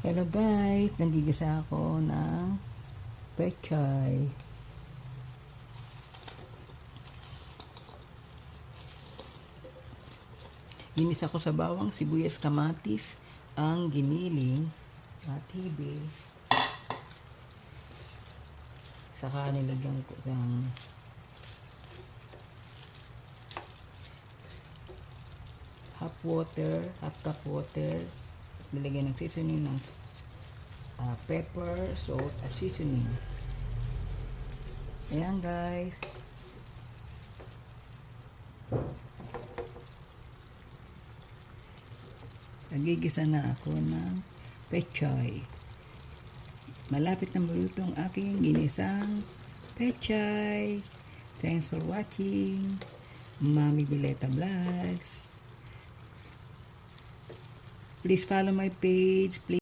Hello guys, nagigisa ako ng pechay. Ginisa ko sa bawang, sibuyas, kamatis, ang giniling at hibe. Saka nilagyan ko ng half cup water. Nilagyan ng seasoning ng pepper, salt, at seasoning. Ayan guys. Nagigisa na ako ng pechay. Malapit na maluto ang aking ginisang pechay. Thanks for watching. Mami Violeta Vlogs. Please follow my page. Please